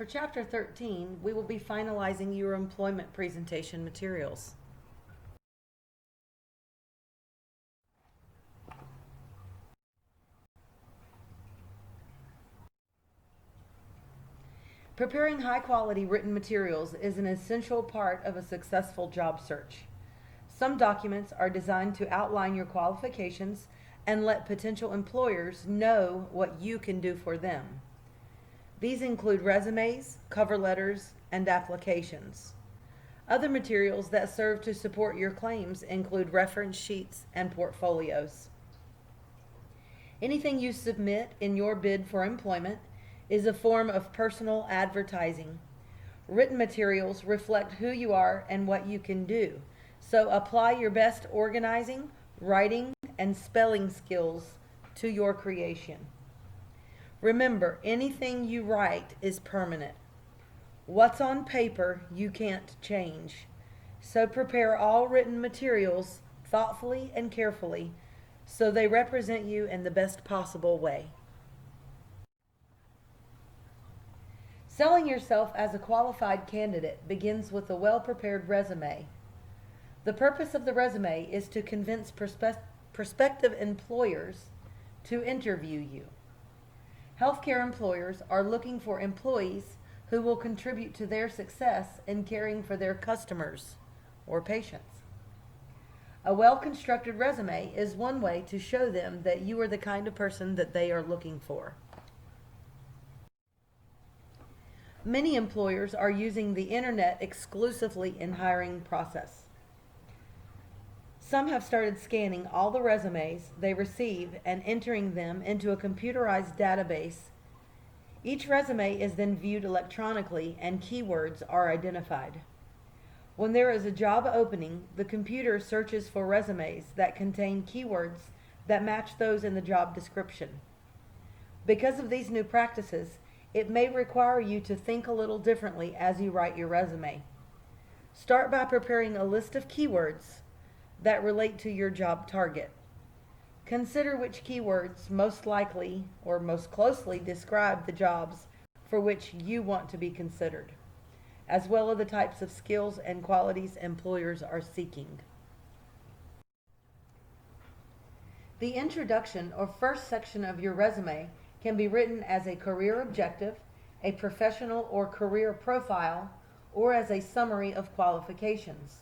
For Chapter 13, we will be finalizing your employment presentation materials. Preparing high-quality written materials is an essential part of a successful job search. Some documents are designed to outline your qualifications and let potential employers know what you can do for them. These include resumes, cover letters, and applications. Other materials that serve to support your claims include reference sheets and portfolios. Anything you submit in your bid for employment is a form of personal advertising. Written materials reflect who you are and what you can do, so apply your best organizing, writing, and spelling skills to your creation. Remember, anything you write is permanent. What's on paper you can't change. So prepare all written materials thoughtfully and carefully so they represent you in the best possible way. Selling yourself as a qualified candidate begins with a well-prepared resume. The purpose of the resume is to convince prospective employers to interview you. Healthcare employers are looking for employees who will contribute to their success in caring for their customers or patients. A well-constructed resume is one way to show them that you are the kind of person that they are looking for. Many employers are using the internet exclusively in hiring process. Some have started scanning all the resumes they receive and entering them into a computerized database. Each resume is then viewed electronically and keywords are identified. When there is a job opening, the computer searches for resumes that contain keywords that match those in the job description. Because of these new practices, it may require you to think a little differently as you write your resume. Start by preparing a list of keywords that relate to your job target. Consider which keywords most likely or most closely describe the jobs for which you want to be considered, as well as the types of skills and qualities employers are seeking. The introduction or first section of your resume can be written as a career objective, a professional or career profile, or as a summary of qualifications.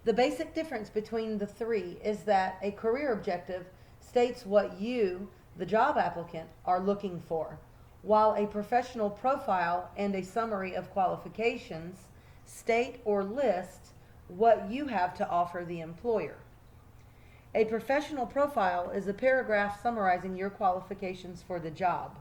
The basic difference between the three is that a career objective states what you, the job applicant, are looking for, while a professional profile and a summary of qualifications state or list what you have to offer the employer. A professional profile is a paragraph summarizing your qualifications for the job.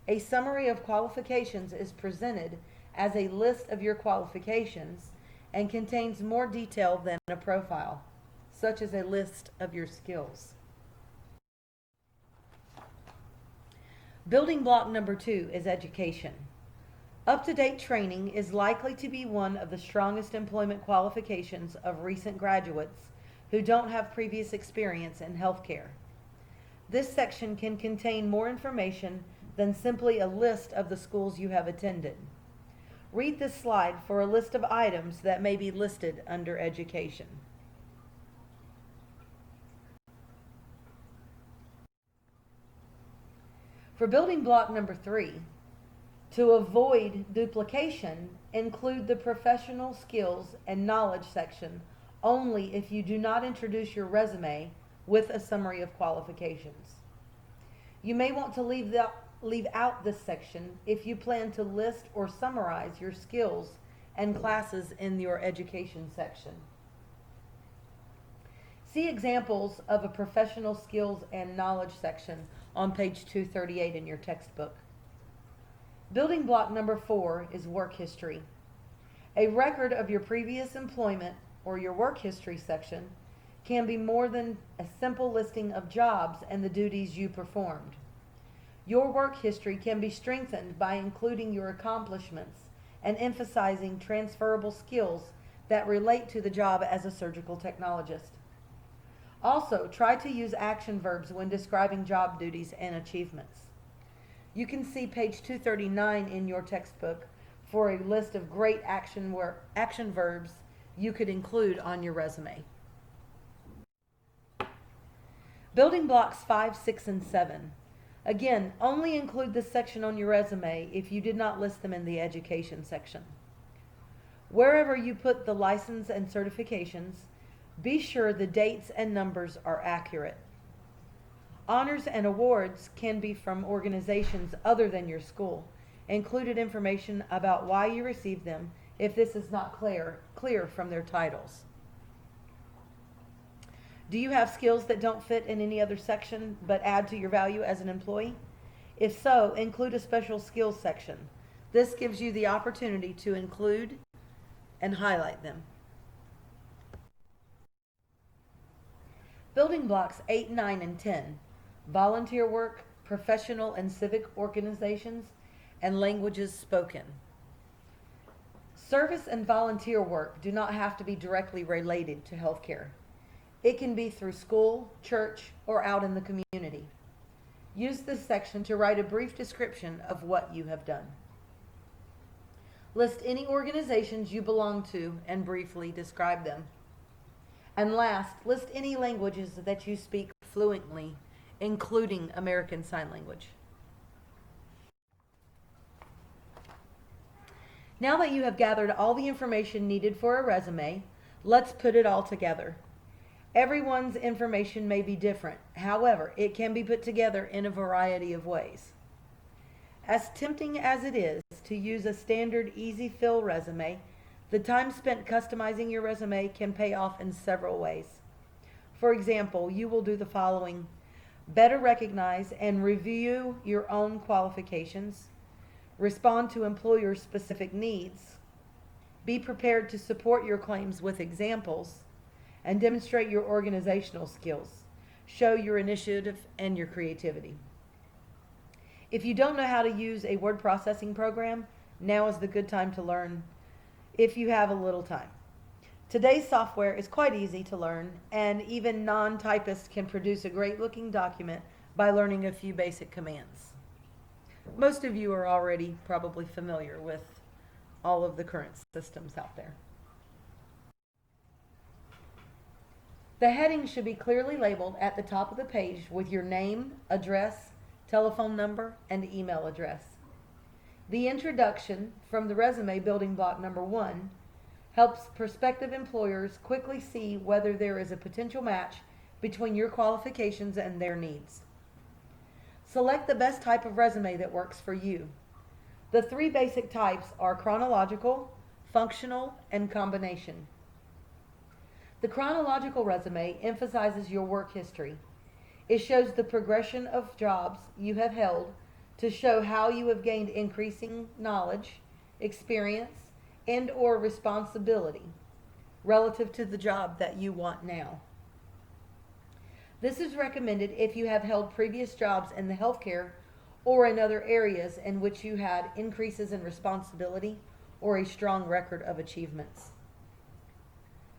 A summary of qualifications is presented as a list of your qualifications and contains more detail than a profile, such as a list of your skills. Building block number 2 is education. Up-to-date training is likely to be one of the strongest employment qualifications of recent graduates who don't have previous experience in healthcare. This section can contain more information than simply a list of the schools you have attended. Read this slide for a list of items that may be listed under education. For building block number 3, to avoid duplication, include the professional skills and knowledge section only if you do not introduce your resume with a summary of qualifications. You may want to leave out this section if you plan to list or summarize your skills and classes in your education section. See examples of a professional skills and knowledge section on page 238 in your textbook. Building block number 4 is work history. A record of your previous employment or your work history section can be more than a simple listing of jobs and the duties you performed. Your work history can be strengthened by including your accomplishments and emphasizing transferable skills that relate to the job as a surgical technologist. Also, try to use action verbs when describing job duties and achievements. You can see page 239 in your textbook for a list of great action verbs you could include on your resume. Building blocks 5, 6, and 7. Again, only include this section on your resume if you did not list them in the education section. Wherever you put the license and certifications, be sure the dates and numbers are accurate. Honors and awards can be from organizations other than your school. Included information about why you received them if this is not clear from their titles. Do you have skills that don't fit in any other section but add to your value as an employee? If so, include a special skills section. This gives you the opportunity to include and highlight them. Building blocks 8, 9, and 10. Volunteer work, professional and civic organizations, and languages spoken. Service and volunteer work do not have to be directly related to healthcare. It can be through school, church, or out in the community. Use this section to write a brief description of what you have done. List any organizations you belong to and briefly describe them. And last, list any languages that you speak fluently, including American Sign Language. Now that you have gathered all the information needed for a resume, let's put it all together. Everyone's information may be different. However, it can be put together in a variety of ways. As tempting as it is to use a standard easy fill resume, the time spent customizing your resume can pay off in several ways. For example, you will do the following: better recognize and review your own qualifications, respond to employer specific needs, be prepared to support your claims with examples, and demonstrate your organizational skills. Show your initiative and your creativity. If you don't know how to use a word processing program, now is the good time to learn if you have a little time. Today's software is quite easy to learn, and even non-typists can produce a great looking document by learning a few basic commands. Most of you are already probably familiar with all of the current systems out there. The heading should be clearly labeled at the top of the page with your name, address, telephone number, and email address. The introduction from the resume building block number 1 helps prospective employers quickly see whether there is a potential match between your qualifications and their needs. Select the best type of resume that works for you. The 3 basic types are chronological, functional, and combination. The chronological resume emphasizes your work history. It shows the progression of jobs you have held to show how you have gained increasing knowledge, experience, and or responsibility relative to the job that you want now. This is recommended if you have held previous jobs in the healthcare or in other areas in which you had increases in responsibility or a strong record of achievements.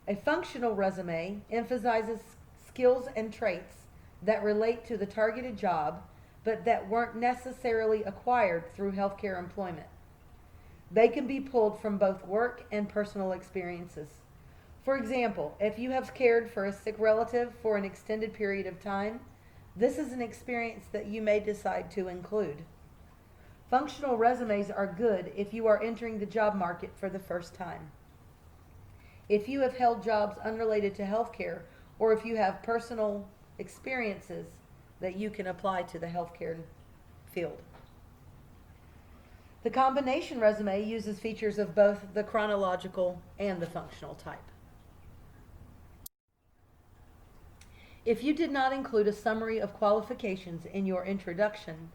A functional resume emphasizes skills and traits that relate to the targeted job, but that weren't necessarily acquired through healthcare employment. They can be pulled from both work and personal experiences. For example, if you have cared for a sick relative for an extended period of time, this is an experience that you may decide to include. Functional resumes are good if you are entering the job market for the first time. If you have held jobs unrelated to healthcare, or if you have personal experiences that you can apply to the healthcare field. The combination resume uses features of both the chronological and the functional type. If you did not include a summary of qualifications in your introduction,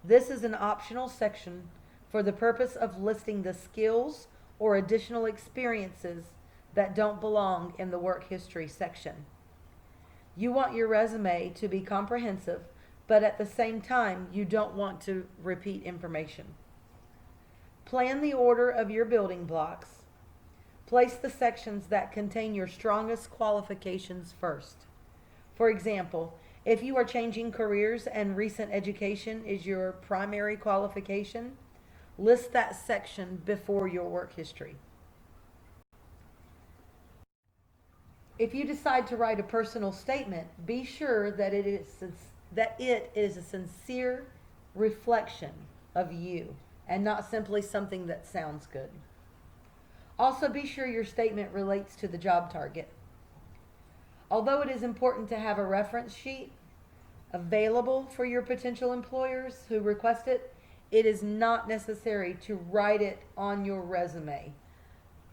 this is an optional section for the purpose of listing the skills or additional experiences that don't belong in the work history section. You want your resume to be comprehensive, but at the same time, you don't want to repeat information. Plan the order of your building blocks. Place the sections that contain your strongest qualifications first. For example, If you are changing careers and recent education is your primary qualification, list that section before your work history. If you decide to write a personal statement, be sure that it is a sincere reflection of you and not simply something that sounds good. Also, be sure your statement relates to the job target. Although it is important to have a reference sheet available for your potential employers who request it, it is not necessary to write it on your resume.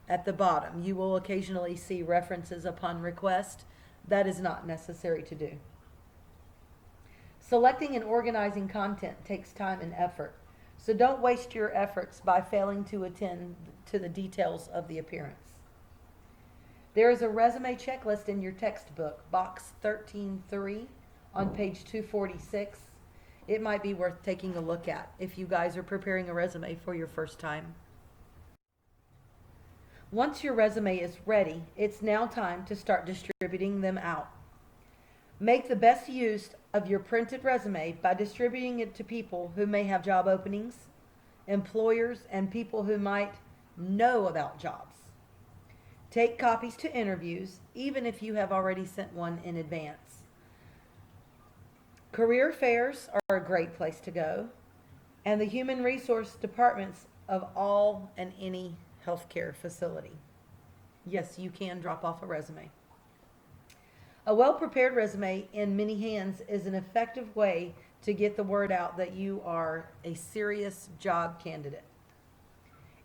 At the bottom, you will occasionally see references upon request. That is not necessary to do. Selecting and organizing content takes time and effort, so don't waste your efforts by failing to attend to the details of the appearance. There is a resume checklist in your textbook, box 13-3, on page 246. It might be worth taking a look at if you guys are preparing a resume for your first time. Once your resume is ready, it's now time to start distributing them out. Make the best use of your printed resume by distributing it to people who may have job openings, employers, and people who might know about jobs. Take copies to interviews, even if you have already sent one in advance. Career fairs are a great place to go, and the human resource departments of all and any healthcare facility. Yes, you can drop off a resume. A well-prepared resume in many hands is an effective way to get the word out that you are a serious job candidate.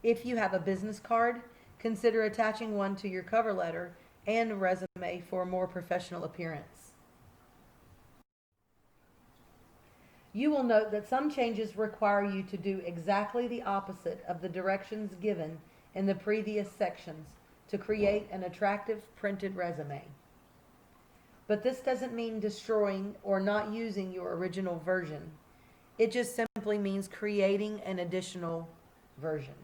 If you have a business card, consider attaching one to your cover letter and resume for a more professional appearance. You will note that some changes require you to do exactly the opposite of the directions given in the previous sections to create an attractive printed resume. But this doesn't mean destroying or not using your original version. It just simply means creating an additional version.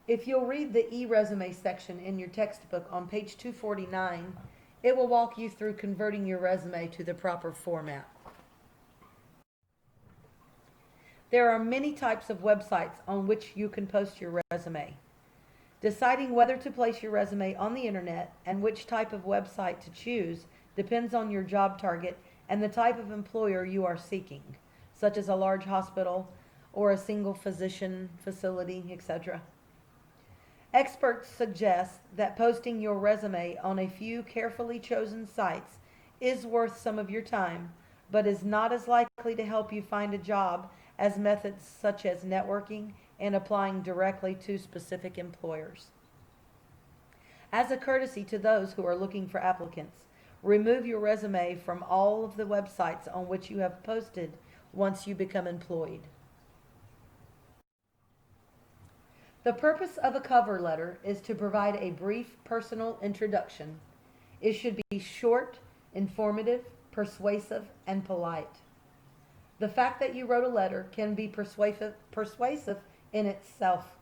If you'll read the e-resume section in your textbook on page 249, it will walk you through converting your resume to the proper format. There are many types of websites on which you can post your resume. Deciding whether to place your resume on the internet and which type of website to choose depends on your job target and the type of employer you are seeking, such as a large hospital or a single physician facility, etc. Experts suggest that posting your resume on a few carefully chosen sites is worth some of your time, but is not as likely to help you find a job as methods such as networking and applying directly to specific employers. As a courtesy to those who are looking for applicants, remove your resume from all of the websites on which you have posted once you become employed. The purpose of a cover letter is to provide a brief personal introduction. It should be short, informative, persuasive, and polite. The fact that you wrote a letter can be persuasive in itself.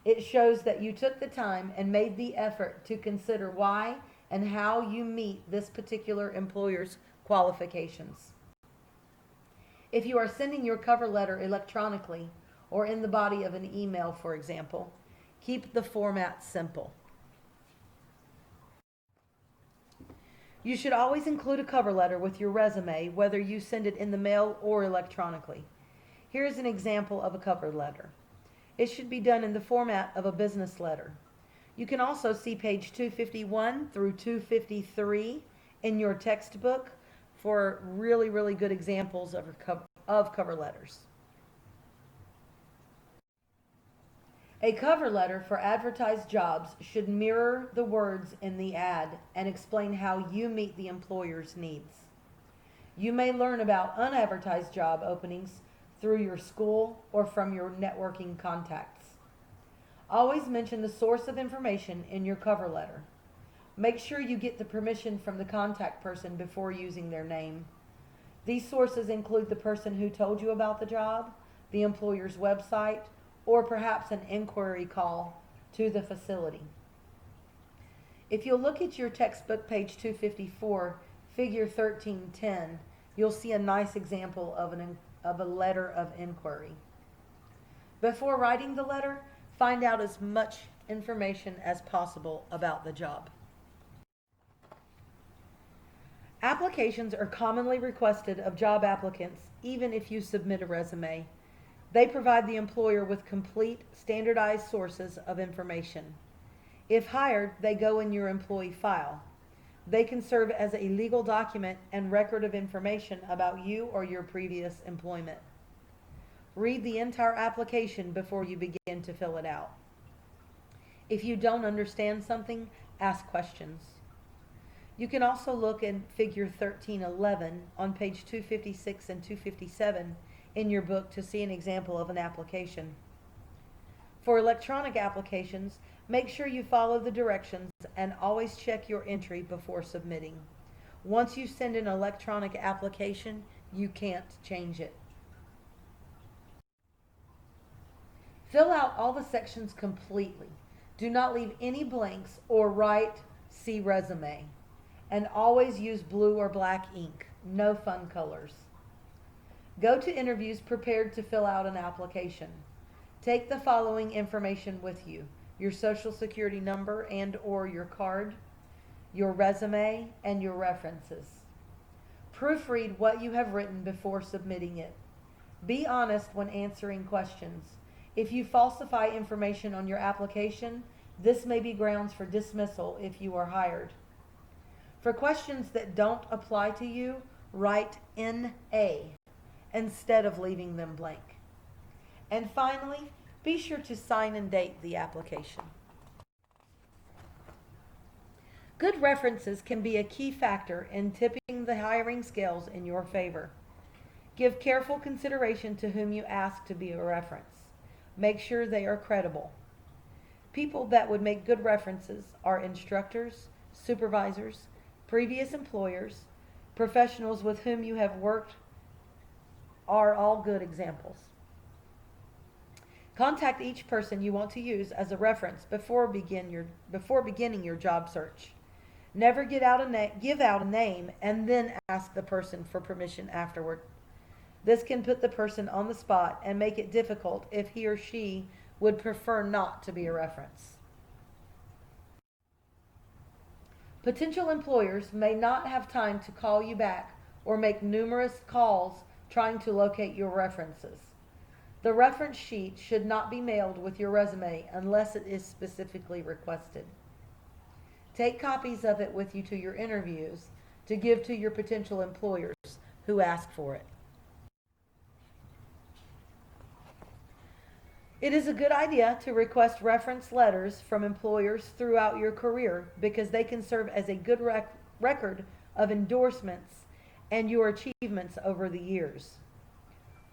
It shows that you took the time and made the effort to consider why and how you meet this particular employer's qualifications. If you are sending your cover letter electronically or in the body of an email, for example, keep the format simple. You should always include a cover letter with your resume, whether you send it in the mail or electronically. Here is an example of a cover letter. It should be done in the format of a business letter. You can also see page 251 through 253 in your textbook for really good examples of cover letters. A cover letter for advertised jobs should mirror the words in the ad and explain how you meet the employer's needs. You may learn about unadvertised job openings through your school or from your networking contacts. Always mention the source of information in your cover letter. Make sure you get the permission from the contact person before using their name. These sources include the person who told you about the job, the employer's website, or perhaps an inquiry call to the facility. If you'll look at your textbook page 254, figure 1310, you'll see a nice example of a letter of inquiry. Before writing the letter, find out as much information as possible about the job. Applications are commonly requested of job applicants even if you submit a resume. They provide the employer with complete, standardized sources of information. If hired, they go in your employee file. They can serve as a legal document and record of information about you or your previous employment. Read the entire application before you begin to fill it out. If you don't understand something, ask questions. You can also look in figure 1311 on page 256 and 257 in your book to see an example of an application. For electronic applications, make sure you follow the directions and always check your entry before submitting. Once you send an electronic application, you can't change it. Fill out all the sections completely. Do not leave any blanks or write "See resume." And always use blue or black ink. No fun colors. Go to interviews prepared to fill out an application. Take the following information with you: your social security number and or your card, your resume, and your references. Proofread what you have written before submitting it. Be honest when answering questions. If you falsify information on your application, this may be grounds for dismissal if you are hired. For questions that don't apply to you, write NA instead of leaving them blank. And finally, be sure to sign and date the application. Good references can be a key factor in tipping the hiring scales in your favor. Give careful consideration to whom you ask to be a reference. Make sure they are credible. People that would make good references are instructors, supervisors, previous employers, professionals with whom you have worked are all good examples. Contact each person you want to use as a reference before beginning your job search. Never give out a name and then ask the person for permission afterward. This can put the person on the spot and make it difficult if he or she would prefer not to be a reference. Potential employers may not have time to call you back or make numerous calls trying to locate your references. The reference sheet should not be mailed with your resume unless it is specifically requested. Take copies of it with you to your interviews to give to your potential employers who ask for it. It is a good idea to request reference letters from employers throughout your career because they can serve as a good record of endorsements and your achievements over the years.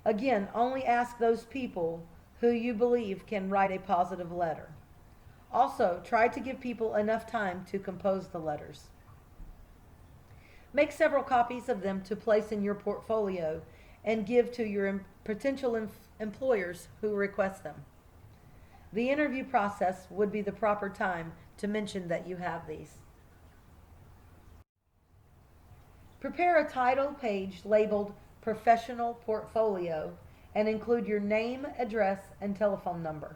Again, only ask those people who you believe can write a positive letter. Also, try to give people enough time to compose the letters. Make several copies of them to place in your portfolio and give to your potential employers who request them. The interview process would be the proper time to mention that you have these. Prepare a title page labeled Professional Portfolio and include your name, address, and telephone number.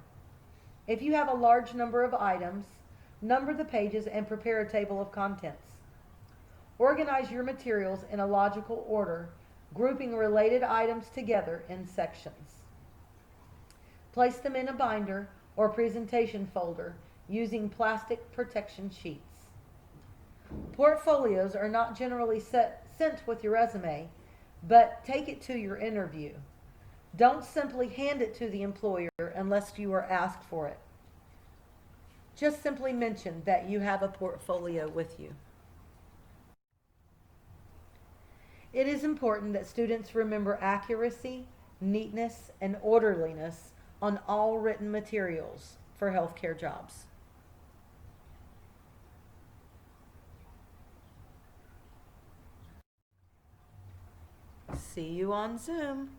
If you have a large number of items, number the pages and prepare a table of contents. Organize your materials in a logical order, grouping related items together in sections. Place them in a binder or presentation folder using plastic protection sheets. Portfolios are not generally sent with your resume, but take it to your interview. Don't simply hand it to the employer unless you are asked for it. Just simply mention that you have a portfolio with you. It is important that students remember accuracy, neatness, and orderliness on all written materials for healthcare jobs. See you on Zoom.